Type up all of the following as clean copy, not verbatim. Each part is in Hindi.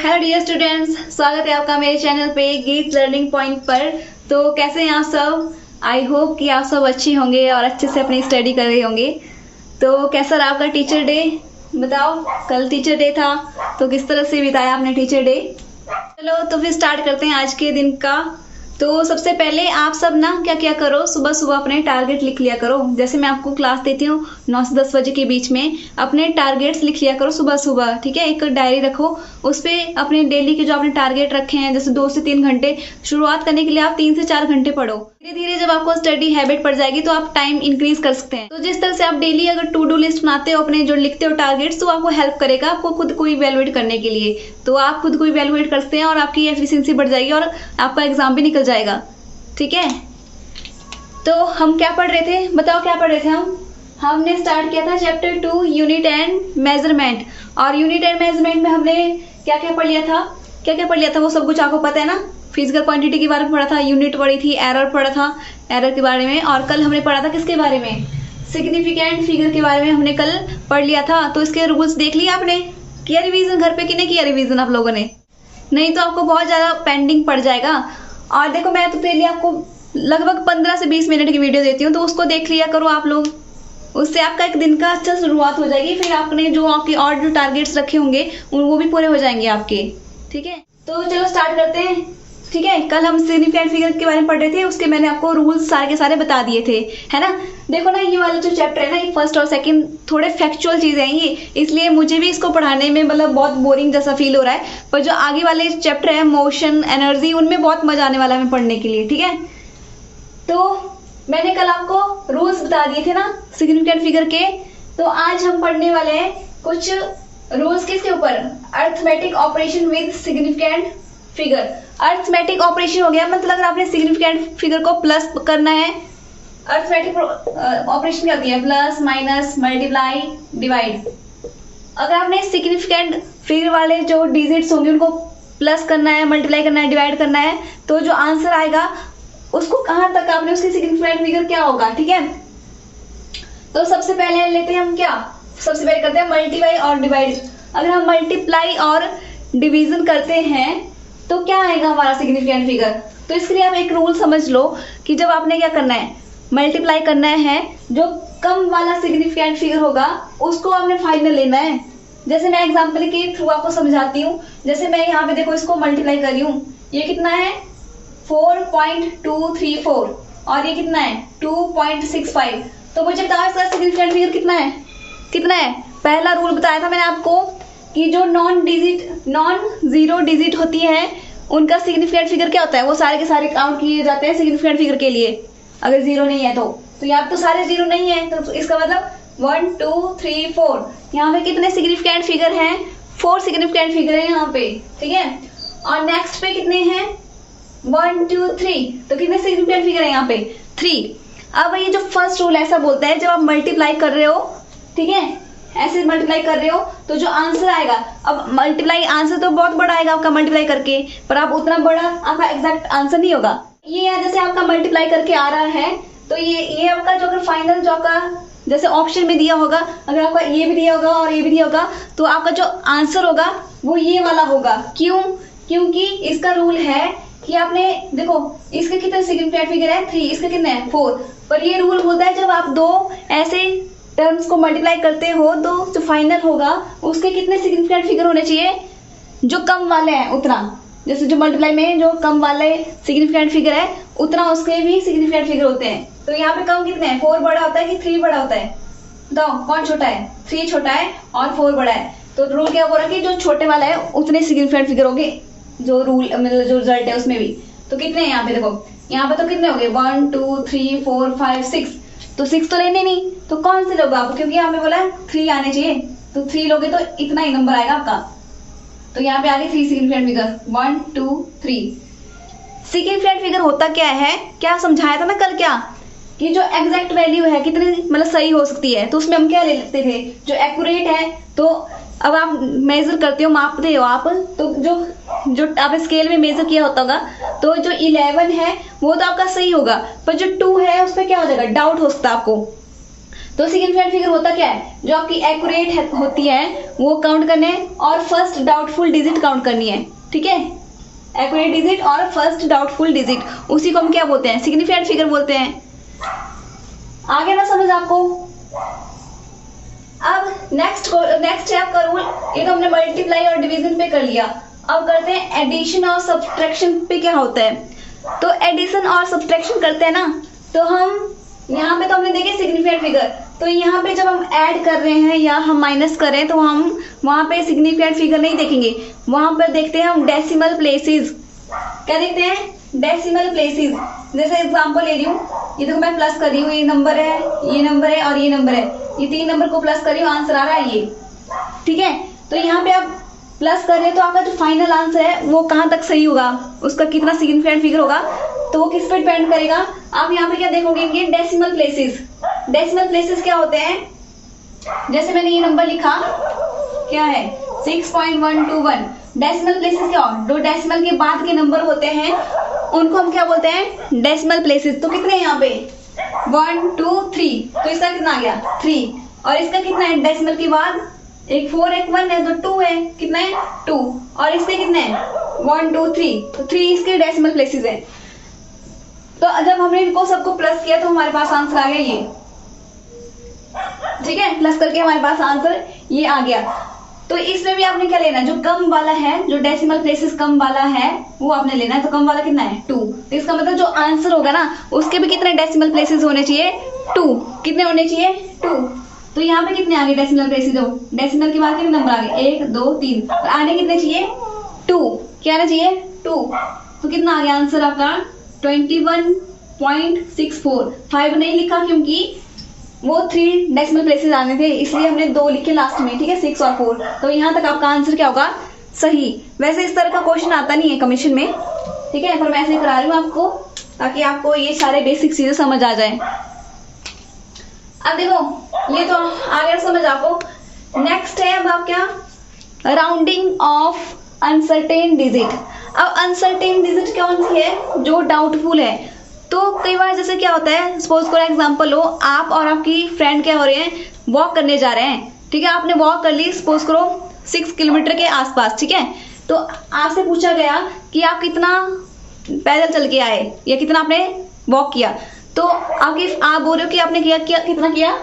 हेलो डियर स्टूडेंट्स, स्वागत है आपका मेरे चैनल पे गीत लर्निंग पॉइंट पर। तो कैसे हैं आप सब? आई होप कि आप सब अच्छे होंगे और अच्छे से अपनी स्टडी कर रहे होंगे। तो कैसा रहा आपका टीचर डे? बताओ, कल टीचर डे था तो किस तरह से बिताया आपने टीचर डे? चलो तो फिर स्टार्ट करते हैं आज के दिन का। तो सबसे पहले आप सब ना क्या क्या करो, सुबह सुबह अपने टारगेट लिख लिया करो। जैसे मैं आपको क्लास देती हूँ 9 से 10 बजे के बीच में, अपने टारगेट्स लिख लिया करो सुबह सुबह, ठीक है। एक डायरी रखो, उस पर अपने डेली के जो आपने टारगेट रखे हैं, जैसे 2 से 3 घंटे शुरुआत करने के लिए आप 3 से 4 घंटे पढ़ो। धीरे धीरे जब आपको स्टडी हैबिट पड़ जाएगी तो आप टाइम इंक्रीज कर सकते हैं। तो जिस तरह से आप डेली अगर टू डू लिस्ट बनाते हो, अपने जो लिखते हो टारगेट्स, तो आपको हेल्प करेगा आपको खुद को इवेलुएट करने के लिए। तो आप खुद को इवेलुएट करते हैं और आपकी एफिशिएंसी बढ़ जाएगी और आपका एग्जाम भी निकल जाएगा, ठीक है। तो हम क्या पढ़ रहे थे, बताओ क्या पढ़ रहे थे हमने स्टार्ट किया था चैप्टर 2 यूनिट एंड मेजरमेंट। और यूनिट एंड मेजरमेंट में हमने क्या क्या पढ़ लिया था वो सब कुछ आपको पता है ना। फिजिकल क्वांटिटी के बारे में पढ़ा था, यूनिट पढ़ी थी, एरर पढ़ा था, एरर के बारे में। और कल हमने पढ़ा था किसके बारे में? सिग्निफिकेंट फिगर के बारे में हमने कल पढ़ लिया था। तो इसके रूल्स देख लिया आपने? किया रिवीजन घर पे कि नहीं किया रिवीजन आप लोगों ने? नहीं तो आपको बहुत ज्यादा पेंडिंग पड़ जाएगा। और देखो, मैं तो डेली आपको लगभग 15 से 20 मिनट की वीडियो देती हूँ, तो उसको देख लिया करो आप लोग। उससे आपका एक दिन का अच्छा शुरुआत हो जाएगी। फिर आपने जो आपके और जो टारगेट्स रखे होंगे वो भी पूरे हो जाएंगे आपके, ठीक है। तो चलो स्टार्ट करते हैं, ठीक है। कल हम सिग्निफिकेंट फिगर के बारे में पढ़ रहे थे, उसके मैंने आपको रूल्स सारे के सारे बता दिए थे, है ना। देखो ना, ये वाला जो चैप्टर है ना, ये फर्स्ट और सेकंड थोड़े फैक्चुअल चीजें हैं ये, इसलिए मुझे भी इसको पढ़ाने में मतलब बहुत बोरिंग जैसा फील हो रहा है। पर जो आगे वाले चैप्टर है, मोशन, एनर्जी, उनमें बहुत मजा आने वाला है पढ़ने के लिए, ठीक है। तो मैंने कल आपको रूल्स बता दिए थे ना सिग्निफिकेंट फिगर के। तो आज हम पढ़ने वाले हैं कुछ रूल्स किसके ऊपर? Arithmetic operation with significant figure. Arithmetic operation हो गया मतलब अगर आपने सिग्निफिकेंट फिगर को प्लस करना है। अरिथमेटिक ऑपरेशन क्या होती है? Plus, minus, multiply, divide. अगर आपने सिग्निफिकेंट फिगर वाले जो डिजिट्स होंगे उनको प्लस करना है, मल्टीप्लाई करना है, डिवाइड करना है, तो जो आंसर आएगा उसको कहां तक आपने उसकी सिग्निफिकेंट फिगर क्या होगा, ठीक है। तो सबसे पहले लेते हैं हम क्या, सबसे पहले करते हैं मल्टीप्लाई और डिवाइड। अगर हम मल्टीप्लाई और डिवीजन करते हैं तो क्या आएगा हमारा सिग्निफिकेंट फिगर? तो इसके लिए आप एक रूल समझ लो कि जब आपने क्या करना है, मल्टीप्लाई करना है, जो कम वाला सिग्निफिकेंट फिगर होगा उसको आपने फाइनल लेना है। जैसे मैं एग्जांपल के थ्रू आपको समझाती हूँ। जैसे मैं यहाँ पे देखो इसको मल्टीप्लाई कर रही हूँ, ये कितना है 4.234 और ये कितना है 2.65। तो मुझे बताओ इसका सिग्निफिकेंट फिगर कितना है? पहला रूल बताया था मैंने आपको कि जो नॉन जीरो डिजिट होती है उनका सिग्निफिकेंट फिगर क्या होता है? वो सारे के सारे काउंट किए जाते हैं सिग्निफिकेंट फिगर के लिए, अगर जीरो नहीं है तो यहाँ पे तो सारे जीरो नहीं है, तो इसका मतलब 1 2 3 4 यहाँ पे कितने सिग्निफिकेंट फिगर हैं? 4 सिग्निफिकेंट फिगर है यहाँ पे, ठीक है। और नेक्स्ट पे कितने हैं? 1 2 3, तो कितने सिग्निफिकेंट फिगर है यहाँ पे? 3। अब ये जो फर्स्ट रूल ऐसा बोलता है जब आप मल्टीप्लाई कर रहे हो, ठीक है, ऐसे मल्टीप्लाई कर रहे हो तो जो आंसर आएगा, अब मल्टीप्लाई आंसर तो बहुत बड़ा आएगा आपका मल्टीप्लाई करके, पर आप उतना बड़ा आपका एग्जैक्ट आंसर नहीं होगा। ये है जैसे आपका मल्टीप्लाई करके आ रहा है, तो ये आपका जो अगर फाइनल जो आपका जैसे ऑप्शन में दिया होगा, अगर आपका ये भी दिया होगा और ये भी दिया होगा, तो आपका जो आंसर होगा वो ये वाला होगा। क्यों? क्योंकि इसका रूल है कि आपने देखो इसके कितने सिग्निफिकेंट फिगर है? 3, इसके कितने हैं? 4। पर ये रूल बोलता है जब आप दो ऐसे टर्म्स को मल्टीप्लाई करते हो तो जो फाइनल होगा उसके कितने सिग्निफिकेंट फिगर होने चाहिए? जो कम वाले हैं उतना, जैसे जो मल्टीप्लाई में जो कम वाले सिग्निफिकेंट फिगर है उतना उसके भी सिग्निफिकेंट फिगर होते हैं। तो यहाँ पे कम कितने हैं? 4 बड़ा होता है कि 3 बड़ा होता है? बताओ कौन छोटा है? 3 छोटा है और 4 बड़ा है। तो रूल क्या बोल रहा है कि जो छोटे वाला है उतने सिग्निफिकेंट फिगर होंगे, जो रूल मतलब जो रिजल्ट है उसमें भी। तो कितने हैं यहाँ पे? देखो यहाँ पे तो कितने हो गए 1 2 3 4 5 6, तो 6 तो लेने नहीं, तो कौन से लोगे आप? क्योंकि यहाँ पे बोला 3 आने चाहिए, तो 3 लोगे तो इतना ही नंबर आएगा आपका। तो यहाँ पे आ गए 3 सिग्निफिकेंट फिगर 1 2 3। सिग्निफिकेंट फिगर होता क्या है, क्या समझाया था मैं कल? क्या कि जो एग्जैक्ट वैल्यू है कितनी मतलब सही हो सकती है, तो उसमें हम क्या ले लेते थे? जो एक्यूरेट है। तो अब आप मेजर करते हो, मापते हो आप, तो जो आपने स्केल में मेजर किया होता होगा, तो जो 11 है वो तो आपका सही होगा, पर जो 2 है उस पर क्या हो जाएगा? डाउट हो सकता है आपको। तो सिग्निफिकेंट फिगर होता क्या है, जो आपकी एक्यूरेट होती है वो काउंट करने है और फर्स्ट डाउटफुल डिजिट काउंट करनी है, ठीक है। एक्यूरेट डिजिट और फर्स्ट डाउटफुल डिजिट, उसी को हम क्या बोलते हैं, सिग्निफिकेंट फिगर बोलते हैं। आगे ना समझ आपको। अब नेक्स्ट है आपका रूल, ये तो हमने मल्टीप्लाई और डिवीजन पे कर लिया। अब करते हैं एडिशन और सब्ट्रैक्शन पे क्या होता है। तो एडिशन और सब्ट्रैक्शन करते हैं ना, तो हम यहाँ पे तो हमने देखे सिग्निफिकेंट फिगर, तो यहाँ पे जब हम ऐड कर रहे हैं या हम माइनस कर रहे हैं तो हम वहाँ पे सिग्निफिकेंट फिगर नहीं देखेंगे, वहाँ पर देखते हैं हम डेसिमल प्लेसेस। क्या देखते हैं, डेसिमल प्लेसेस। जैसे एग्जांपल ले रही हूँ, ये देखो मैं प्लस कर रही हूँ, ये नंबर है, ये नंबर है और ये नंबर है, ये 3 नंबर को प्लस कर रही हूँ, आंसर आ रहा है ये, ठीक है। तो यहाँ पे आप प्लस कर रहे हैं तो आपका जो फाइनल आंसर है वो कहाँ तक सही होगा, उसका कितना सिग्निफिकेंट फिगर होगा, तो वो किस पे डिपेंड करेगा। आप यहाँ पे क्या देखोगे, ये डेसिमल प्लेसेस। डेसिमल प्लेसेस क्या होते हैं, जैसे मैंने ये नंबर लिखा, क्या है 6.121। डेसिमल प्लेसेस क्या हो, जो डेसिमल के बाद के नंबर होते हैं उनको हम क्या बोलते हैं, डेसिमल प्लेसेस। तो कितने हैं यहाँ पे, 1 2 3, तो इसका कितना आ गया 3, और इसका कितना है डेसिमल के बाद, एक 4 एक 1 है तो 2 है, कितना है 2, और इसके कितने हैं 1 2 3, तो 3 इसके डेसिमल प्लेसेस है। तो जब हमने इनको सबको प्लस किया तो हमारे पास आंसर आ गया ये, ठीक है। प्लस करके हमारे पास आंसर ये आ गया। तो इसमें भी आपने क्या लेना है, जो कम वाला है, जो डेसिमल प्लेसेस कम वाला है वो आपने लेना है। तो कम वाला कितना है 2, तो इसका मतलब जो आंसर होगा ना उसके भी कितने डेसिमल प्लेसेस होने चाहिए, 2। कितने होने चाहिए 2। तो यहाँ पे कितने आ गए डेसिमल प्लेसेस, दो डेसिमल के बाद कितने नंबर आ गए 1 2 3, तो आने कितने चाहिए 2, क्या आना चाहिए 2। तो कितना आ गया आंसर आपका 21.64। 5 नहीं लिखा क्योंकि वो 3 डेसिमल प्लेसेस आने थे, इसलिए हमने 2 लिखे लास्ट में, ठीक है, 6 और 4। तो यहाँ तक आपका आंसर क्या होगा, सही। वैसे इस तरह का क्वेश्चन आता नहीं है कमीशन में, ठीक है, पर मैं ऐसे करा रही हूँ आपको ताकि आपको ये सारे बेसिक चीजें समझ आ जाए। अब देखो ये तो आ गया समझ आपको। नेक्स्ट है अब आप क्या, राउंडिंग ऑफ अनसर्टेन डिजिट। अब अनसर्टेन डिजिट कौन सी है, जो डाउटफुल है। तो कई बार जैसे क्या होता है, सपोज फॉर एग्जांपल लो, आप और आपकी फ्रेंड क्या हो रहे हैं, वॉक करने जा रहे हैं, ठीक है। आपने वॉक कर ली सपोज करो 6 किलोमीटर के आसपास, ठीक है। तो आपसे पूछा गया कि आप कितना पैदल चल के आए या कितना आपने वॉक किया। तो आप बोल रहे हो कि आपने कितना किया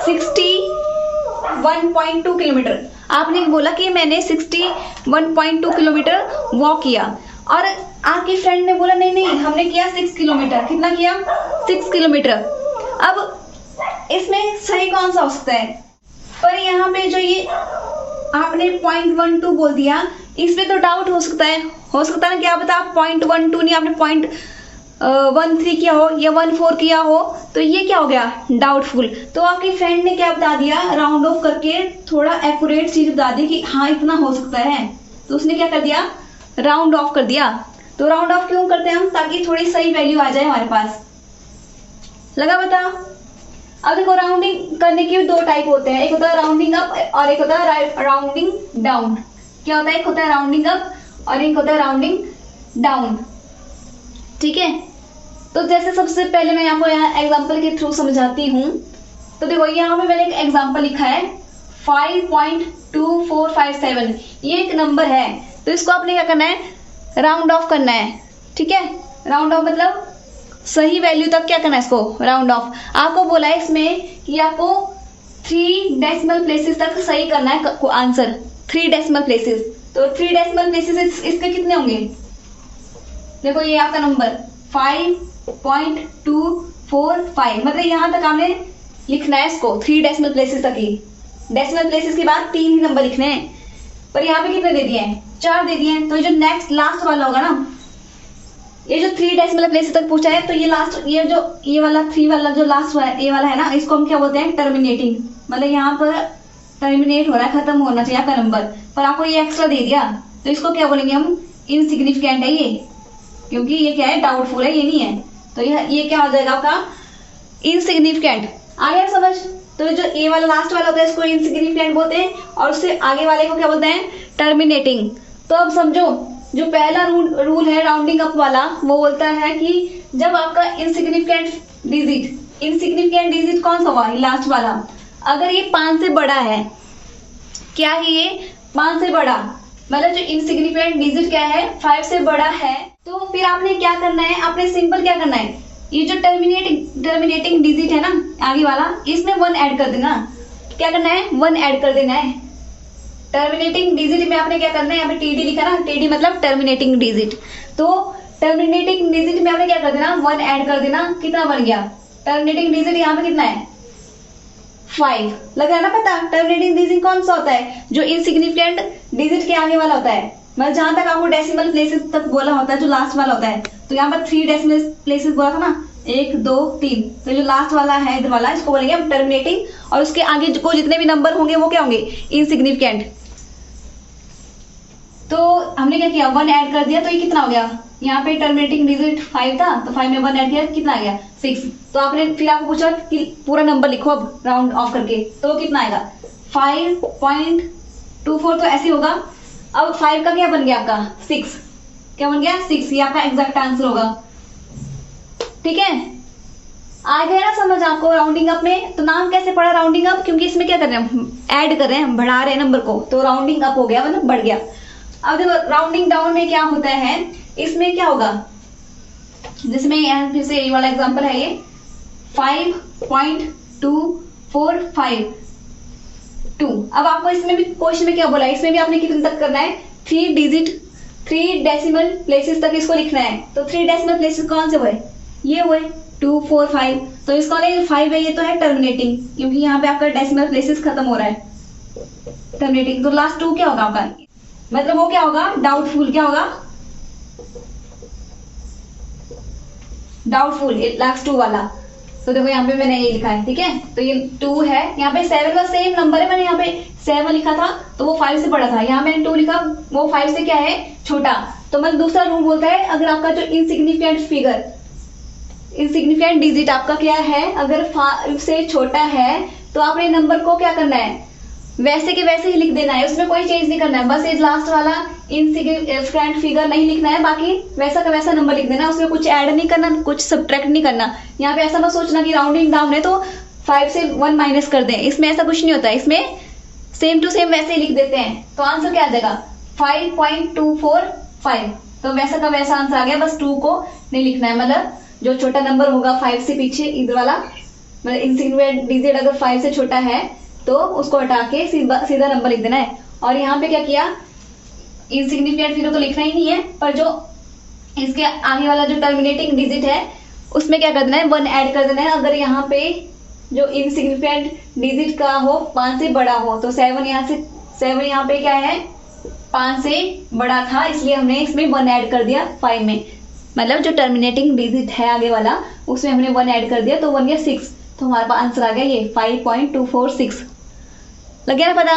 61.2 किलोमीटर। आपने बोला कि मैंने 61.2 किलोमीटर वॉक किया, और आपकी फ्रेंड ने बोला नहीं हमने किया 6 किलोमीटर। कितना किया 6 किलोमीटर। अब इसमें सही कौन सा हो सकता है, पर यहाँ पे जो ये आपने 0.12 बोल दिया, इसमें तो डाउट हो सकता है ना, क्या पता आप 0.12 नहीं आपने 0.13 किया हो या 1.4 किया हो, तो ये क्या हो गया डाउटफुल। तो आपकी फ्रेंड ने क्या बता दिया, राउंड ऑफ करके थोड़ा एक्यूरेट चीज बता दी कि हाँ इतना हो सकता है, तो उसने क्या कर दिया राउंड ऑफ कर दिया। तो राउंड ऑफ क्यों करते हैं हम, ताकि थोड़ी सही वैल्यू आ जाए हमारे पास। लगा पता। अब देखो राउंडिंग करने के 2 टाइप होते हैं, एक होता है राउंडिंग अप और एक होता है राउंडिंग डाउन। क्या होता है, एक होता है राउंडिंग अप और एक होता है राउंडिंग डाउन, ठीक है। तो जैसे सबसे पहले मैं आपको यहाँ एग्जांपल के थ्रू समझाती हूँ। तो देखो यहाँ पे मैंने एक एग्जांपल लिखा है 5.2457, ये एक नंबर है, तो इसको आपने क्या करना है राउंड ऑफ करना है, ठीक है। राउंड ऑफ मतलब सही वैल्यू तक क्या करना है इसको राउंड ऑफ। आपको बोला है इसमें कि आपको 3 डेसिमल प्लेसेस तक सही करना है आंसर, 3 डेसिमल प्लेसेस। तो 3 डेसिमल प्लेसेस इसके कितने होंगे, देखो ये आपका नंबर 5.245, मतलब यहाँ तक आपने लिखना है इसको 3 डेसिमल प्लेसेस तक ही। डेसिमल प्लेसेस के बाद 3 ही नंबर लिखने हैं, पर यहाँ पे कितने दे दिए हैं 4 दे दिए हैं। तो जो नेक्स्ट लास्ट वाला होगा ना, ये जो 3 डेसिमल प्लेसेस तक पूछा है, तो ये लास्ट ये वाला 3 वाला जो लास्ट ये वाला है ना, इसको हम क्या बोलते हैं टर्मिनेटिंग। मतलब यहाँ पर टर्मिनेट हो रहा है, खत्म होना चाहिए आपका नंबर, पर आपको ये एक्स्ट्रा दे दिया, तो इसको क्या बोलेंगे हम इनसिग्निफिकेंट है ये, क्योंकि ये क्या है डाउटफुल है, ये नहीं है। तो ये क्या हो जाएगा आपका इनसिग्निफिकेंट। आ गया समझ। तो जो ए वाला लास्ट वाला होता है इसको इनसिग्निफिकेंट बोलते हैं, और उससे आगे वाले को क्या बोलते हैं टर्मिनेटिंग। तो अब समझो, जो पहला रूल है राउंडिंग अप वाला, वो बोलता है कि जब आपका इनसिग्निफिकेंट डिजिट इनसिग्निफिकेंट डिजिट कौन सा हुआ, लास्ट वाला। अगर ये 5 से बड़ा है, क्या है ये 5 से बड़ा, मतलब जो इनसिग्निफिकेंट डिजिट क्या है 5 से बड़ा है, तो फिर आपने क्या करना है, आपने सिंपल क्या करना है, ये जो टर्मिनेटिंग डिजिट है ना आगे वाला, इसमें 1 ऐड कर देना। क्या करना है, 1 ऐड कर देना है। टर्मिनेटिंग डिजिट में आपने क्या करना है, यहाँ पे टीडी लिखा ना, टीडी मतलब टर्मिनेटिंग डिजिट, तो टर्मिनेटिंग डिजिट में आपने क्या कर देना, 1 ऐड कर देना। कितना बन गया, टर्मिनेटिंग डिजिट यहाँ पे कितना है 5। लग रहा है ना पता, टर्मिनेटिंग डिजिट कौन सा होता है, जो इनसिग्निफिकेंट डिजिट के आगे वाला होता है, मतलब जहां तक आपको डेसिमल प्लेसेस तक बोला होता है, जो लास्ट वाला होता है। तो यहाँ पर 3 डेसिमल प्लेसेस बोला था ना, 1 2 3, तो जो लास्ट वाला है इधर वाला, इसको बोलेंगे हम टर्मिनेटिंग, और उसके आगे को जितने भी नंबर होंगे वो क्या होंगे, इनसिग्निफिकेंट। तो हमने क्या किया, 1 ऐड कर दिया, तो ये कितना हो गया, यहाँ पे टर्मिनेटिंग डिजिट 5 था, तो 5 में 1 ऐड किया, कितना आ गया 6। तो आपने फिर आपको पूछा कि पूरा नंबर लिखो अब राउंड ऑफ करके, तो कितना आएगा 5.24, तो ऐसे होगा। अब 5 का क्या बन गया आपका 6, क्या बन गया 6, ये आपका एग्जैक्ट आंसर होगा। ठीक है, आ गया ना समझ आपको राउंडिंग अप में। तो नाम कैसे पड़ा राउंडिंग अप, क्योंकि इसमें क्या कर रहे हैं, ऐड कर रहे हैं, बढ़ा रहे हैं नंबर को, तो राउंडिंग अप हो गया, मतलब बढ़ गया। अब देखो राउंडिंग डाउन में क्या होता है, इसमें क्या होगा, जिसमें यहाँ फिर से ये वाला एग्जांपल है, ये 5.245.2। अब आपको इसमें भी क्वेश्चन में क्या बोला है, इसमें भी आपने कितने तक करना है, 3 डेसिमल प्लेसेस तक इसको लिखना है। तो 3 डेसिमल प्लेसेस कौन से हुए, ये हुए 2 4 5, तो इसका 5 है, ये तो है टर्मिनेटिंग, क्योंकि यहाँ पे आपका डेसिमल प्लेसेस खत्म हो रहा है, टर्मिनेटिंग। तो लास्ट 2 क्या होगा आपका, मतलब वो क्या होगा, डाउटफुल। क्या होगा, डाउटफुल, लास्ट 2 वाला। तो देखो यहाँ पे मैंने ये लिखा है, ठीक है, तो ये 2 है, यहाँ पे 7 का सेम नंबर है, मैंने यहाँ पे 7 लिखा था तो वो 5 से बड़ा था, यहाँ मैंने 2 लिखा, वो 5 से क्या है छोटा। तो मतलब दूसरा रूल बोलता है, अगर आपका जो इनसिग्निफिकेंट डिजिट आपका क्या है, अगर 5 से छोटा है, तो आपने नंबर को क्या करना है, वैसे के वैसे ही लिख देना है, उसमें कोई चेंज नहीं करना है, बस ये लास्ट वाला इनसिग्निफिकेंट फिगर नहीं लिखना है, बाकी वैसा का वैसा नंबर लिख देना, उसमें कुछ ऐड नहीं करना, कुछ सब्ट्रैक्ट नहीं करना। यहाँ पे ऐसा मत सोचना कि राउंडिंग डाउन है तो 5 से 1 माइनस कर दें, इसमें ऐसा कुछ नहीं होता है, इसमें सेम टू सेम वैसे ही लिख देते हैं। तो आंसर क्या आ जाएगा 5.245, तो वैसा का वैसा आंसर आ गया, बस 2 को नहीं लिखना है, मतलब जो छोटा नंबर होगा 5 से पीछे इधर वाला, मतलब इनसिग्निफिकेंट डिजिट अगर 5 से छोटा है तो उसको हटा के सीधा नंबर लिख देना है। और यहाँ पे क्या किया, इनसिग्निफिकेंट फिगर तो लिखना ही नहीं है, पर जो इसके आगे वाला जो टर्मिनेटिंग डिजिट है उसमें क्या कर देना है, 1 ऐड कर देना है। अगर यहाँ पे जो इनसिग्निफिकेंट डिजिट का हो 5 से बड़ा हो, तो 7 यहाँ पे क्या है 5 से बड़ा था, इसलिए हमने इसमें 1 ऐड कर दिया 5 में, मतलब जो टर्मिनेटिंग डिजिट है आगे वाला उसमें हमने 1 ऐड कर दिया, तो 1 या 6, तो हमारे पास आंसर आ गया ये 5.246। लग गया ना पता।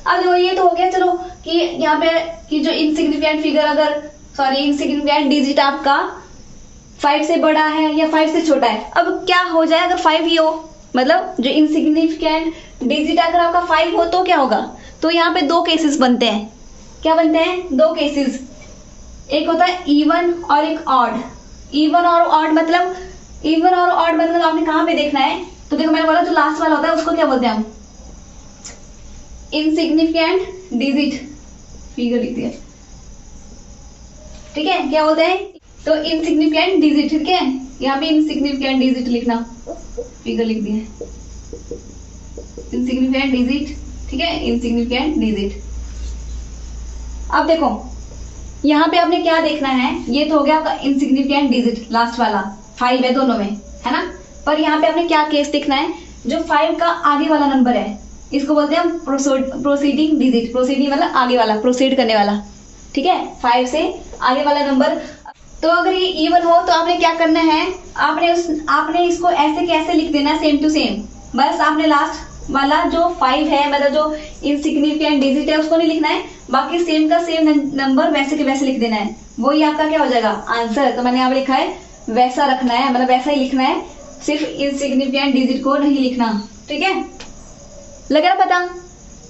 अब देखो ये तो हो गया, चलो कि यहाँ पे कि जो इनसिग्निफिकेंट फिगर इनसिग्निफिकेंट डिजिट आपका 5 से बड़ा है या 5 से छोटा है। अब क्या हो जाए अगर 5 ही हो, मतलब जो इनसिग्निफिकेंट डिजिट अगर आपका 5 हो तो क्या होगा, तो यहाँ पे 2 केसेस बनते हैं। क्या बनते हैं, 2 केसेस, एक होता है इवन और एक ऑड। इवन और ऑड मतलब आपने कहाँ पे देखना है, तो देखो मैंने बोला जो लास्ट वाला होता है उसको क्या बोलते हैं हम, इनसिग्निफिकेंट डिजिट फिगर लिख दिया, ठीक है, क्या बोलते हैं, तो इनसिग्निफिकेंट डिजिट, ठीक है, यहाँ पे इनसिग्निफिकेंट डिजिट लिखना, फिगर लिख दिया इनसिग्निफिकेंट डिजिट, ठीक है, इनसिग्निफिकेंट डिजिट। अब देखो यहाँ पे आपने क्या देखना है, ये तो हो गया आपका इनसिग्निफिकेंट डिजिट लास्ट वाला, 5 है दोनों में, है ना, पर यहाँ पे आपने क्या केस देखना है, जो 5 का आगे वाला नंबर है इसको बोलते हैं हम प्रोसीडिंग डिजिट। प्रोसीडिंग मतलब आगे वाला, प्रोसीड करने वाला, ठीक है, 5 से आगे वाला नंबर। तो अगर ये इवन हो तो आपने क्या करना है, आपने इसको ऐसे कैसे लिख देना, सेम टू सेम, बस आपने लास्ट वाला जो 5 है, मतलब जो इनसिग्निफिकेंट डिजिट है उसको नहीं लिखना है, बाकी सेम का सेम नंबर वैसे के वैसे लिख देना है, वही आपका क्या हो जाएगा आंसर। तो मैंने यहाँ पे लिखा है वैसा रखना है, मतलब वैसा ही लिखना है, सिर्फ इनसिग्निफिकेंट डिजिट को नहीं लिखना, ठीक है, लग रहा पता।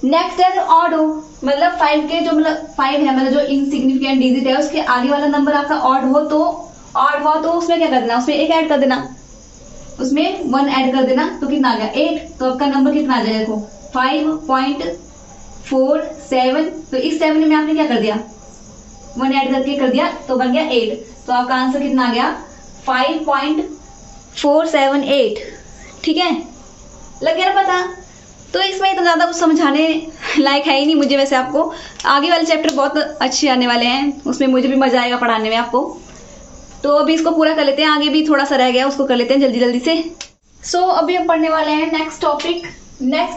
नेक्स्ट है ऑड हो, मतलब 5 के जो मतलब 5 है, मतलब जो इनसिग्निफिकेंट डिजिट है उसके आगे वाला नंबर आपका ऑड हो तो उसमें क्या कर देना, उसमें 1 ऐड कर देना, उसमें 1 ऐड कर देना तो कितना आ गया 8। तो आपका नंबर कितना आ जाएगा देखो 5.47। तो इस 7 में आपने क्या कर दिया 1 ऐड करके कर दिया तो बन गया 8। तो आपका आंसर कितना आ गया 5.478। ठीक है, लग गया ना पता। तो इसमें इतना ज़्यादा कुछ समझाने लायक है ही नहीं मुझे। वैसे आपको आगे वाले चैप्टर बहुत अच्छे आने वाले हैं, उसमें मुझे भी मजा आएगा पढ़ाने में आपको। तो अभी इसको पूरा कर लेते हैं, आगे भी थोड़ा सा रह गया उसको कर लेते हैं जल्दी जल्दी से। सो अभी हम पढ़ने वाले हैं नेक्स्ट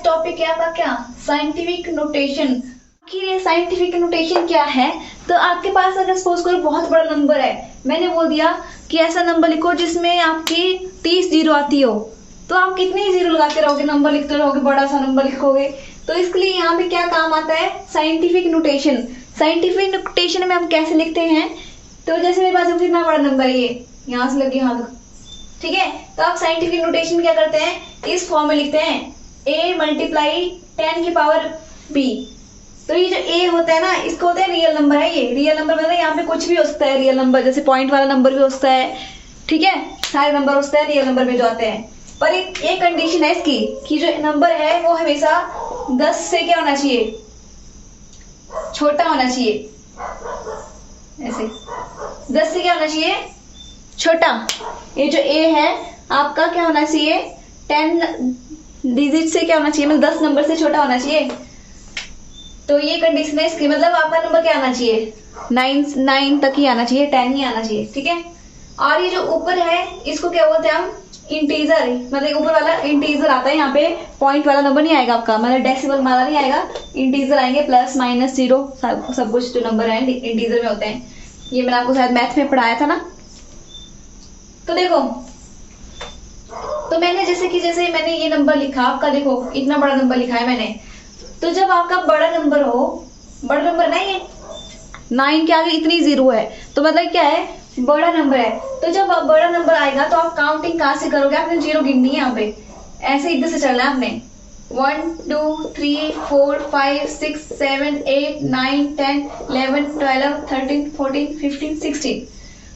टॉपिक है आपका क्या साइंटिफिक नोटेशन। आखिर ये साइंटिफिक नोटेशन क्या है। तो आपके पास अगर सपोज करो बहुत बड़ा नंबर है, मैंने बोल दिया कि ऐसा नंबर लिखो जिसमें आपकी 30 जीरो आती हो, तो आप कितने जीरो लगाते रहोगे, नंबर लिखते रहोगे, बड़ा सा नंबर लिखोगे। तो इसके लिए यहाँ पे क्या काम आता है साइंटिफिक नोटेशन। साइंटिफिक नोटेशन में हम कैसे लिखते हैं, तो जैसे मेरे पास कितना बड़ा नंबर है ये यहाँ से लगे यहाँ तक, ठीक है। तो आप साइंटिफिक नोटेशन क्या करते हैं इस फॉर्म में लिखते हैं a मल्टीप्लाई 10 की पावर b। तो ये जो a होता है ना इसको होता है रियल नंबर है। ये रियल नंबर मतलब यहाँ पे कुछ भी हो सकता है रियल नंबर, जैसे पॉइंट वाला नंबर भी हो सकता है, ठीक है, सारे नंबर हो सकते हैं रियल नंबर में जो आते हैं। पर एक कंडीशन है इसकी कि जो नंबर है वो हमेशा 10 से क्या होना चाहिए छोटा होना चाहिए। ऐसे 10 से क्या होना चाहिए छोटा। ये जो a है आपका क्या होना चाहिए 10 डिजिट से क्या होना चाहिए मतलब 10 नंबर से छोटा होना चाहिए। तो ये कंडीशन है इसकी, मतलब आपका नंबर क्या आना चाहिए 9 तक ही आना चाहिए, 10 ही आना चाहिए, ठीक है। और ये जो ऊपर है इसको क्या बोलते हैं हम इंटीजर, मतलब ऊपर वाला इंटीजर आता है, यहाँ पे पॉइंट वाला नंबर नहीं आएगा आपका, मतलब डेसिमल वाला नहीं आएगा, इंटीजर आएंगे प्लस माइनस जीरो सब कुछ जो नंबर है इंटीजर में होते हैं। ये मैंने आपको शायद मैथ में पढ़ाया था ना। तो देखो तो मैंने जैसे मैंने ये नंबर लिखा आपका, देखो इतना बड़ा नंबर लिखा है मैंने। तो जब आपका बड़ा नंबर हो, बड़ा नंबर नहीं है 9 के आगे इतनी जीरो है तो मतलब क्या है बड़ा नंबर है। तो जब आप बड़ा नंबर आएगा तो आप काउंटिंग कहाँ से करोगे, आपने जीरो गिननी है यहाँ पे, ऐसे इधर से चलना है आपने 1 2 3 4 5 6 7 8 9 10 11 12 13 14 15 16।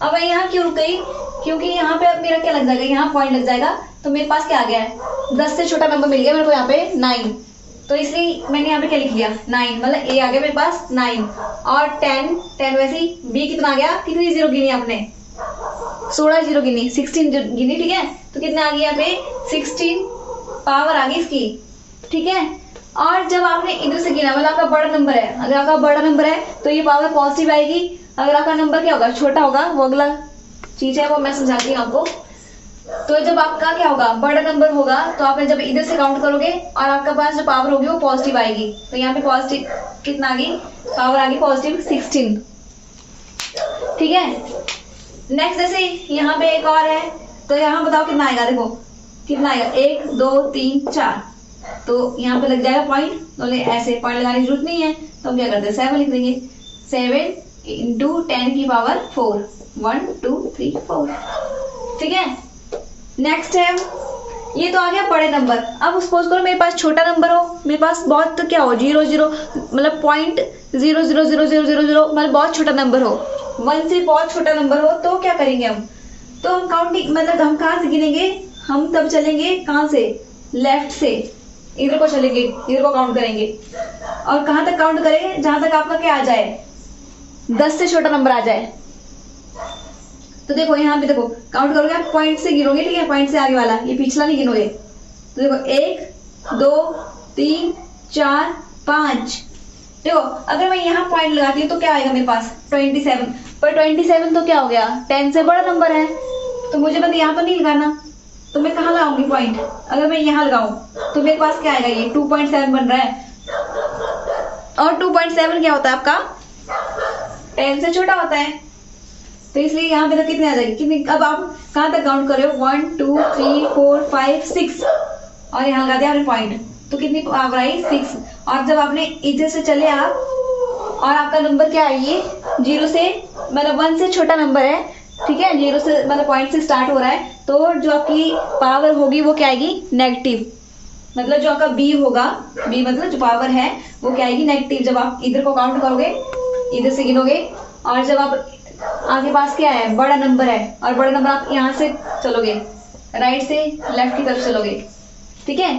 अब मैं यहाँ क्यों रुक गई, क्योंकि यहाँ पे अब मेरा क्या लग जाएगा यहाँ पॉइंट लग जाएगा। तो मेरे पास क्या आ गया है 10 से छोटा नंबर मिल गया मेरे को यहाँ पे 9। तो इसलिए मैंने यहाँ पे क्या लिख लिया 9, मतलब a आ गया मेरे पास 9 और 10 वैसे ही b कितना आ गया, कितनी जीरो गिनी आपने 16 जीरो गिनी, 16 गिनी, ठीक है। तो कितना आ गया यहाँ पे 16 पावर आ गई इसकी, ठीक है। और जब आपने इधर से गिना मतलब आपका बड़ा नंबर है, अगर आपका बड़ा नंबर है तो ये पावर पॉजिटिव आएगी। अगर आपका नंबर क्या होगा छोटा होगा, वो अगला चीज है वो मैं समझाती हूँ आपको। तो जब आपका क्या होगा बड़ा नंबर होगा तो आपने जब इधर से काउंट करोगे और आपके पास जो पावर होगी वो पॉजिटिव आएगी। तो यहाँ पे पॉजिटिव कितना आ गई पावर आ गई पॉजिटिव 16, ठीक है। नेक्स्ट जैसे यहाँ पे एक और है, तो यहाँ बताओ कितना आएगा, देखो कितना आएगा 1 2 3 4। तो यहाँ पे लग जाएगा पॉइंट, तो ऐसे पॉइंट लगाने की जरूरत नहीं है, तो हम क्या करते हैं 7 लिख देंगे, 7 इंटू 10 की पावर 4 1 2 3 4, ठीक है। नेक्स्ट है ये तो आ गया बड़े नंबर। अब सपोज करो मेरे पास छोटा नंबर हो, मेरे पास बहुत तो क्या हो 0 0 मतलब .000000 मतलब बहुत छोटा नंबर हो, 1 से बहुत छोटा नंबर हो, तो क्या करेंगे हम, तो हम काउंटिंग मतलब हम कहाँ से गिनेंगे, हम तब चलेंगे कहाँ से लेफ्ट से, इधर को चलेंगे, इधर को काउंट करेंगे। और कहाँ तक काउंट करेंगे जहां तक आपका क्या आ जाए 10 से छोटा नंबर आ जाए। तो देखो यहाँ पे देखो काउंट करोगे आप पॉइंट से गिनोगे, ठीक है, पॉइंट से आगे वाला, ये पिछला नहीं गिनोगे। तो देखो 1 2 3 4 5। देखो अगर मैं यहाँ पॉइंट लगाती हूँ तो क्या आएगा मेरे पास 27, पर 27 तो क्या हो गया 10 से बड़ा नंबर है, तो मुझे मतलब यहाँ तो नहीं लगाना, तो मैं कहाँ लगाऊंगी पॉइंट, अगर मैं यहाँ लगाऊं तो मेरे पास क्या आएगा ये 2.7 बन रहा है। और 2.7 क्या होता है आपका 10 से छोटा होता है, तो इसलिए यहाँ पे तो कितने आ जाएगी कितनी। अब आप कहाँ तक काउंट कर रहे हो 1 2 3 4 5 6 और यहाँ लगा दिया आपने पॉइंट, तो कितनी पावर आई 6। और जब आपने इधर से चले आप और आपका नंबर क्या है ये 0 से मतलब 1 से छोटा नंबर है, ठीक है, 0 से मतलब पॉइंट से स्टार्ट हो रहा है, तो जो आपकी पावर होगी वो क्या आएगी नेगेटिव, मतलब जो आपका b होगा, b मतलब जो पावर है वो क्या आएगी नेगेटिव। जब आप इधर को काउंट करोगे इधर से गिनोगे और जब आप आगे पास क्या है बड़ा नंबर है और बड़ा नंबर आप यहाँ से चलोगे राइट से लेफ्ट की तरफ चलोगे, ठीक है,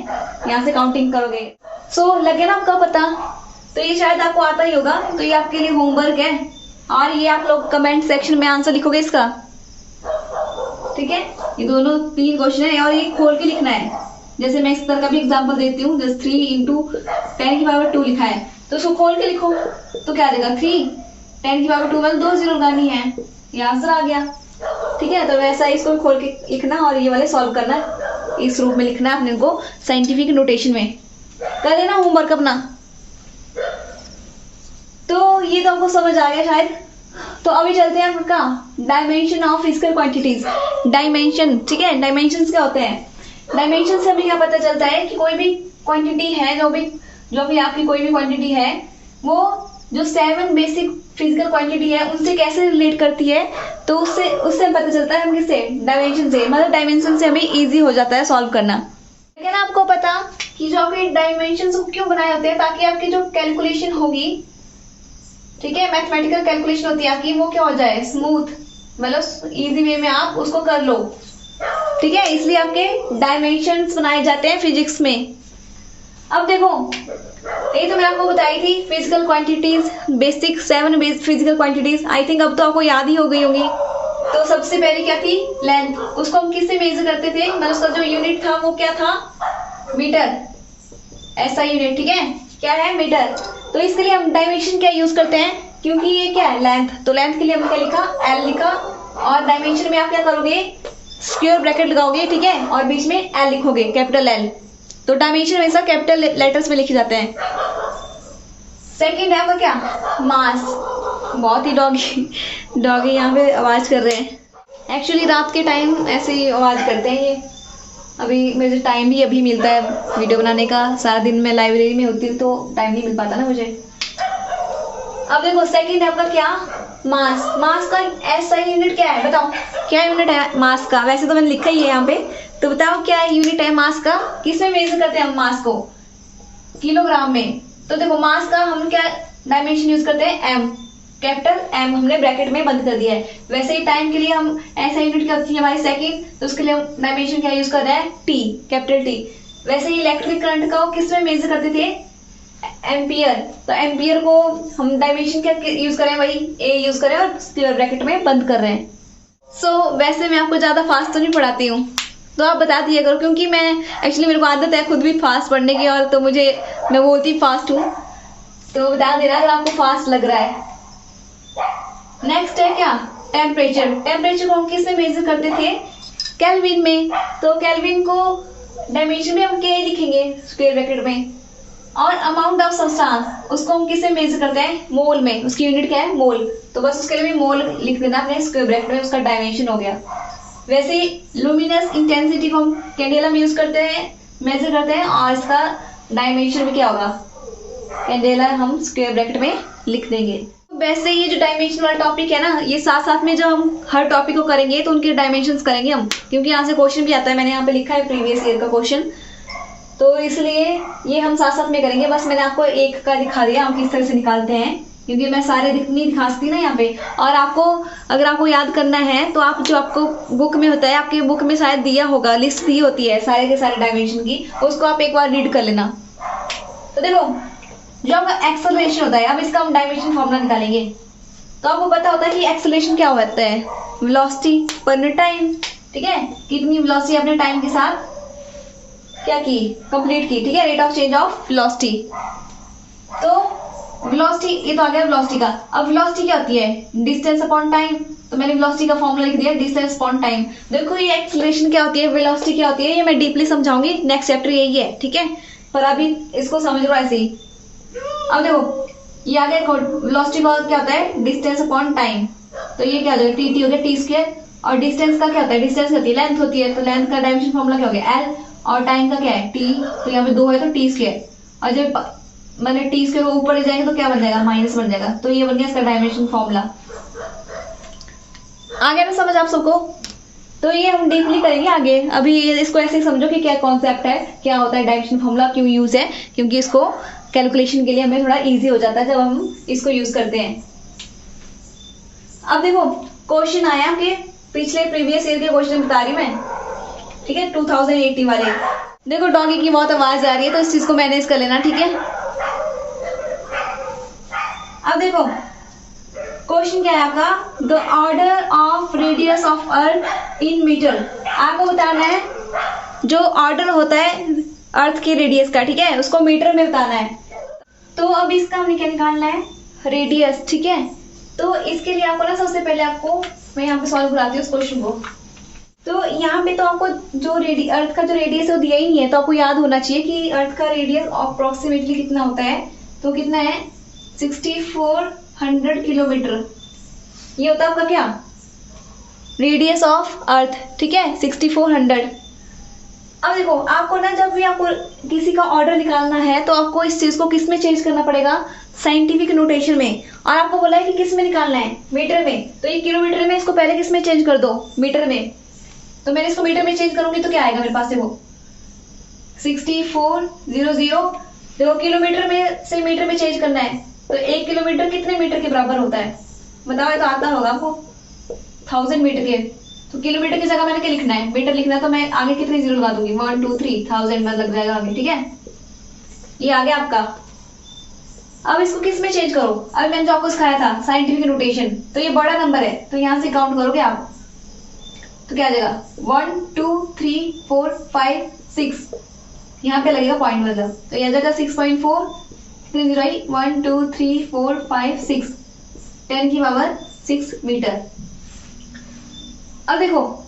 यहाँ से काउंटिंग करोगे। सो लगे ना आपका पता? तो ये शायद आपको आता ही होगा, तो ये आपके लिए होमवर्क है और ये आप लोग कमेंट सेक्शन में आंसर लिखोगे इसका, ठीक है। ये दोनों 3 क्वेश्चन है और ये खोल के लिखना है। जैसे मैं इस तरह का भी एग्जांपल देती हूँ, जैसे 3 इंटू 10 की पावर 2 लिखा है, तो उसको खोल के लिखो तो क्या आ जाएगा 3, 10 की पावर 2 में 2 जीरो लगानी है, ये आंसर आ गया, ठीक है। तो वैसा इसको खोल के लिखना और ये वाले सॉल्व करना, इस रूप में लिखना है अपने को साइंटिफिक नोटेशन में। कर लेना होमवर्क अपना। तो ये तो आपको समझ आ गया शायद। तो अभी चलते हैं आपका dimension of physical quantities. Dimension, ठीक है, डायमेंशंस क्या होते हैं? डायमेंशन से हमें क्या पता चलता है कि कोई भी क्वांटिटी है, जो भी आपकी कोई भी क्वांटिटी है, वो जो 7 बेसिक फिजिकल क्वांटिटी है उनसे कैसे रिलेट करती है, तो उससे पता चलता है हम किससे, डायमेंशन से। मतलब डायमेंशन से हमें इजी हो जाता है सॉल्व करना। लेकिन आपको पता कि जो आपके डायमेंशन क्यों बनाए होते हैं, ताकि आपकी जो कैलकुलेशन होगी, ठीक है, मैथमेटिकल कैलकुलेशन होती है आपकी, वो क्या हो जाए, स्मूथ, मतलब इजी वे में आप उसको कर लो, ठीक है। इसलिए आपके डायमेंशंस बनाए जाते हैं फिजिक्स में। अब देखो, ये तो मैं आपको बताई थी physical quantities, basic 7 physical quantities. I think अब तो आपको याद ही हो गई होंगी। तो सबसे पहले क्या थी, लेंथ। उसको हम किससे मेजर करते थे, मतलब उसका जो यूनिट था वो क्या था, मीटर, ऐसा यूनिट, ठीक है, क्या है, मीटर। तो इसके लिए हम डायमेंशन क्या यूज करते हैं, क्योंकि ये क्या है, लेंथ। तो लेंथ के लिए हम क्या लिखा, एल लिखा, और डायमेंशन में आप क्या करोगे, स्क्वायर ब्रैकेट लगाओगे, ठीक है, और बीच में एल लिखोगे, कैपिटल एल। तो डायमेंशन हमेशा कैपिटल लेटर्स में लिखे जाते हैं। सेकंड है आपका क्या, मास। बहुत ही डॉगी यहाँ पे आवाज कर रहे हैं। एक्चुअली रात के टाइम ऐसे ही आवाज करते हैं ये। अभी मुझे टाइम भी अभी मिलता है वीडियो बनाने का, सारा दिन मैं लाइब्रेरी में होती हूँ तो टाइम नहीं मिल पाता ना मुझे। अब देखो सेकंड है आपका क्या, मास। मास का ऐसा यूनिट क्या है, बताओ क्या यूनिट है मास का? वैसे तो मैंने लिखा ही है यहाँ पे, तो बताओ क्या यूनिट है मास का? किसमें मेजर करते हैं हम मास को, किलोग्राम में। तो देखो मास का हम क्या डायमेंशन यूज करते हैं, एम, कैपिटल एम हमने ब्रैकेट में बंद कर दिया है। वैसे ही टाइम के लिए हम ऐसा यूनिट क्या होती है हमारी सेकंड, तो उसके लिए हम डायमेंशन क्या यूज कर रहे हैं, टी, कैपिटल टी। वैसे ही इलेक्ट्रिक करंट का किस में मेजर करते थे, एम्पियर। तो एम्पियर को हम डायमेंशन क्या यूज करें, वही ए यूज करें और स्क्वायर ब्रैकेट में बंद कर रहे हैं। सो वैसे मैं आपको ज्यादा फास्ट तो नहीं पढ़ाती हूँ, तो आप बता दिया करो, क्योंकि मैं एक्चुअली मेरे को आदत है खुद भी फास्ट पढ़ने की, और तो मैं बोलती फास्ट हूँ, तो बता देना अगर आपको फास्ट लग रहा है। नेक्स्ट है क्या, टेम्परेचर। टेम्परेचर को हम किस में मेजर करते थे, केल्विन में। तो केल्विन को डायमेंशन में हम के लिखेंगे स्क्वायर ब्रैकेट में। और अमाउंट ऑफ सब्सटेंस, उसको हम किस में मेजर करते हैं, मोल में। उसकी यूनिट क्या है, मोल। तो बस उसके लिए भी मोल लिख देना अपने स्क्वायर ब्रैकेट में, उसका डायमेंशन हो गया। वैसे लुमिनस इंटेंसिटी को हम कैंडेला में यूज करते हैं, मेजर करते हैं, और इसका डायमेंशन भी क्या होगा, कैंडेला हम स्क्वायर ब्रैकेट में लिख देंगे। वैसे ये जो डायमेंशन वाला टॉपिक है ना, ये साथ साथ में जो हम हर टॉपिक को करेंगे तो उनके डायमेंशंस करेंगे हम, क्योंकि यहाँ से क्वेश्चन भी आता है। मैंने यहाँ पे लिखा है प्रीवियस ईयर का क्वेश्चन, तो इसलिए ये हम साथ साथ में करेंगे। बस मैंने आपको एक का दिखा दिया हम किस तरह से निकालते हैं, क्योंकि मैं सारे नहीं दिखा सकती ना यहाँ पे। और आपको अगर आपको याद करना है तो आप जो आपको बुक में होता है, आपके बुक में शायद दिया होगा, लिस्ट दी होती है सारे के सारे डायमेंशन की, उसको आप एक बार रीड कर लेना। तो देखो जो आपका एक्सेलरेशन होता है, अब इसका हम डायमेंशन फॉर्मूला निकालेंगे। तो आपको पता होता है कि एक्सेलरेशन क्या होता है, वेलोसिटी पर टाइम, ठीक है, कितनी वेलोसिटी अपने टाइम के साथ क्या की, कंप्लीट की, ठीक है, rate of change of velocity. तो वेलोसिटी, ये तो आ गया वेलोसिटी का। अब वेलोसिटी क्या होती है, डिस्टेंस अपॉन टाइम। तो मैंने वेलोसिटी का फॉर्मूला लिख दिया, डिस्टेंस अपॉन टाइम। देखो ये एक्सेलरेशन क्या होती है, वेलोसिटी क्या होती है, ये मैं डीपली समझाऊंगी, नेक्स्ट चैप्टर यही है, ठीक है, पर अभी इसको समझ लो ऐसे ही। अब देखो ये आ गया वेलोसिटी का क्या होता है, डिस्टेंस अपॉन टाइम। तो ये क्या हो जाएगा, टी हो गया, टी स्क्वायर। और डिस्टेंस का क्या होता है, डिस्टेंस होती है लेंथ होती है, तो लेंथ का डायमेंशन फॉर्मूला क्या हो गया, एल। और टाइम का क्या है, टी। तो यहाँ पे 2 है तो टी स्क्वायर। और जब मैंने टी स्क्वायर को ऊपर ले जाएंगे तो क्या बन जाएगा, माइनस बन जाएगा। तो ये बन गया इसका डायमेंशन फॉर्मूला। आ गया ना समझ आप सबको? तो ये हम डीपली करेंगे आगे। अभी इसको ऐसे ही समझो कि क्या कॉन्सेप्ट है, क्या होता है डायमेंशन फॉर्मूला, क्यों यूज है, क्योंकि इसको कैलकुलेशन के लिए हमें थोड़ा इजी हो जाता है जब हम इसको यूज करते हैं। अब देखो क्वेश्चन आया कि पिछले प्रीवियस ईयर के क्वेश्चन बता रही मैं। ठीक है, 2080 वाले। देखो डॉगी की बहुत आवाज आ रही है, तो इस चीज को मैनेज कर लेना, ठीक है। अब देखो क्वेश्चन क्या है आपका, the order of radius of earth in metre. आपको बताना है जो ऑर्डर होता है अर्थ के रेडियस का, ठीक है, उसको मीटर में बताना है। तो अब इसका हमने क्या निकालना है, रेडियस, ठीक है। तो इसके लिए आपको ना सबसे पहले आपको मैं यहाँ पे सॉल्व कराती हूँ उस क्वेश्चन को। तो यहाँ पे तो आपको जो अर्थ का जो रेडियस है वो दिया ही नहीं है, तो आपको याद होना चाहिए कि अर्थ का रेडियस अप्रोक्सीमेटली कितना होता है। तो कितना है, 6400 किलोमीटर। ये होता है आपका क्या, रेडियस ऑफ अर्थ, ठीक है, 6400। अब देखो आपको ना जब भी आपको किसी का ऑर्डर निकालना है तो आपको इस चीज को किस में चेंज करना पड़ेगा, साइंटिफिक नोटेशन में। और आपको बोला है कि किस में निकालना है, मीटर में। तो ये किलोमीटर में, इसको पहले किस में चेंज कर दो, मीटर में। तो मैंने इसको मीटर में चेंज करूंगी तो क्या आएगा मेरे पास, देखो 6400। देखो किलोमीटर में से मीटर में चेंज करना है, तो 1 किलोमीटर कितने मीटर के बराबर होता है बताओ, ये तो आता होगा आपको, 1000 मीटर के। तो किलोमीटर की जगह मैंने क्या लिखना है, मीटर लिखना है, तो मैं आगे कितने जीरो लगा दूंगी, 1 2 3 1000 में लग जाएगा आगे, ठीक है। ये आ गया आपका। अब इसको किस में चेंज करो, अब मैंने जो आपको सिखाया था साइंटिफिक नोटेशन, तो ये बड़ा नंबर है, तो यहाँ से काउंट करोगे आप, तो क्या आ जाएगा 1 2 3 4 5 6, यहाँ पे लगेगा पॉइंट मतलब, तो यह जगह 6.4, कितनी जीरो आई, 1 2 3 4 5 6, 10 की पावर 6 मीटर। अब देखो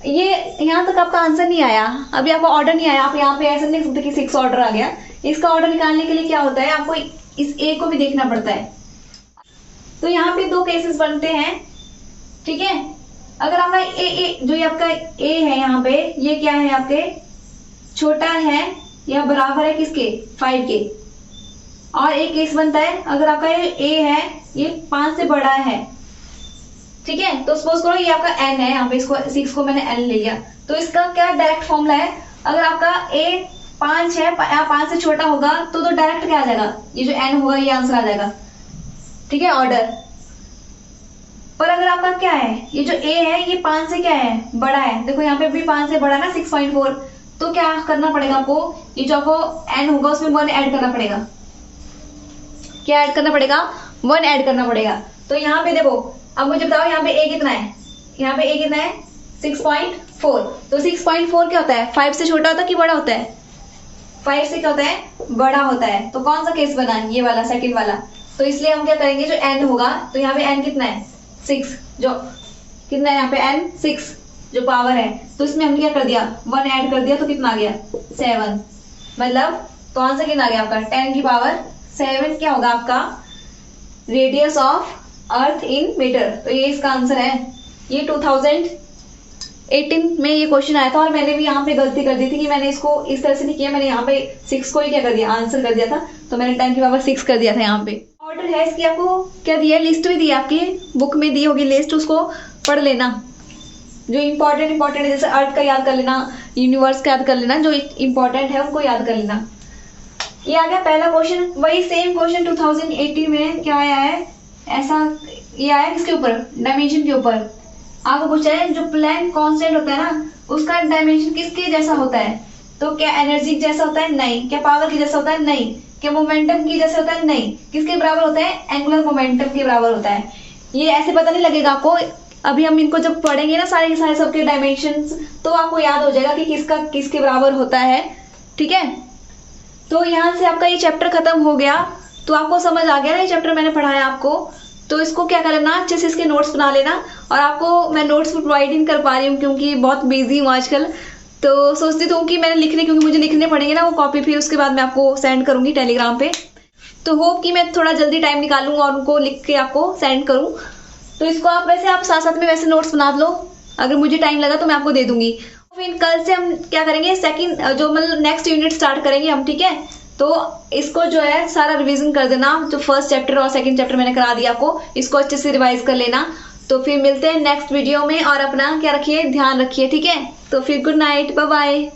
ये यहाँ तक आपका आंसर नहीं आया, अभी आपका ऑर्डर नहीं आया, आप यहाँ पे ऐसा नहीं लिख सकते कि 6 ऑर्डर आ गया। इसका ऑर्डर निकालने के लिए क्या होता है, आपको इस ए को भी देखना पड़ता है। तो यहाँ पे 2 केसेस बनते हैं, ठीक है। अगर आपका ए जो ये आपका ए है यहाँ पे, ये क्या है आपके, छोटा है या बराबर है किसके, 5 के। और एक केस बनता है अगर आपका ए है ये 5 से बड़ा है, ठीक है। तो सपोज करो ये आपका एन है, यहाँ पे इसको 6 को मैंने एन ले लिया, तो इसका क्या डायरेक्ट फॉर्मूला है, अगर आपका ए 5 है, 5 से छोटा होगा तो डायरेक्ट क्या आ जाएगा, ये जो एन होगा ये आंसर आ जाएगा, ठीक है, ऑर्डर। पर अगर आपका क्या है, ये जो ए है ये 5 से क्या है, बड़ा है, देखो यहाँ पे भी 5 से बड़ा ना 6.4, तो क्या करना पड़ेगा आपको, ये जो आपको एन होगा उसमें 1 ऐड करना पड़ेगा। क्या ऐड करना पड़ेगा, 1 ऐड करना पड़ेगा। तो यहाँ पे देखो अब मुझे बताओ यहाँ पे ए कितना है, यहाँ पे ए कितना है 6.4। तो 6.4 क्या होता है, 5 से छोटा होता है कि बड़ा होता है, 5 से क्या होता है, बड़ा होता है। तो कौन सा केस बना, ये वाला, सेकंड वाला। तो इसलिए हम क्या करेंगे, जो एन होगा, तो यहाँ पे एन कितना है 6, जो कितना है यहाँ पे एन 6 जो पावर है, तो इसमें हम क्या कर दिया 1 ऐड कर दिया, तो कितना आ गया 7, मतलब तो आंसर कितना आ गया आपका 10 की पावर 7 क्या होगा आपका radius of earth in metre. तो ये इसका आंसर है। ये 2018 में ये क्वेश्चन आया था, और मैंने भी यहाँ पे गलती कर दी थी कि मैंने इसको इस तरह से नहीं किया, मैंने यहाँ पे 6 को ही क्या कर दिया, आंसर कर दिया था, तो मैंने 10 की पावर 6 कर दिया था यहाँ पे। ऑर्डर है इसकी, आपको क्या दिया है, लिस्ट भी दी है आपकी बुक में दी होगी लिस्ट, उसको पढ़ लेना। जो इंपॉर्टेंट है, जैसे अर्थ का याद कर लेना, यूनिवर्स का याद कर लेना, जो इंपॉर्टेंट है उनको याद कर लेना। ये आ गया पहला क्वेश्चन। वही सेम क्वेश्चन 2018 में क्या आया है, ऐसा ये आया किसके ऊपर, डायमेंशन के ऊपर। आपको पूछा है जो प्लैंक कांस्टेंट होता है ना, उसका डायमेंशन किसके जैसा होता है, तो क्या एनर्जी जैसा होता है, नहीं। क्या पावर की जैसा होता है, नहीं। क्या मोमेंटम की जैसा होता है, नहीं। किसके बराबर होता है, एंगुलर मोमेंटम के बराबर होता है। ये ऐसे पता नहीं लगेगा आपको, अभी हम इनको जब पढ़ेंगे ना सारे के सारे सबके डायमेंशंस, तो आपको याद हो जाएगा कि किसका किसके बराबर होता है, ठीक है। तो यहाँ से आपका ये चैप्टर खत्म हो गया, तो आपको समझ आ गया ना ये चैप्टर मैंने पढ़ाया आपको। तो इसको क्या कर लेना, अच्छे से इसके नोट्स बना लेना। और आपको मैं नोट्स प्रोवाइड नहीं कर पा रही हूँ क्योंकि बहुत बिजी हूँ आजकल, तो सोचती हूँ कि मैंने लिखने, क्योंकि मुझे लिखने पड़ेंगे ना वो कॉपी, फिर उसके बाद मैं आपको सेंड करूँगी टेलीग्राम पे। तो होप कि मैं थोड़ा जल्दी टाइम निकालूँ और उनको लिख के आपको सेंड करूँ। तो इसको आप वैसे आप साथ साथ में वैसे नोट्स बना लो, अगर मुझे टाइम लगा तो मैं आपको दे दूंगी। फिर कल से हम क्या करेंगे, सेकंड जो मतलब नेक्स्ट यूनिट स्टार्ट करेंगे हम, ठीक है। तो इसको जो है सारा रिवीजन कर देना, जो फर्स्ट चैप्टर और सेकंड चैप्टर मैंने करा दिया आपको, इसको अच्छे से रिवाइज कर लेना। तो फिर मिलते हैं नेक्स्ट वीडियो में, और अपना क्या रखिए, ध्यान रखिए, ठीक है। तो फिर गुड नाइट, बाय बाय।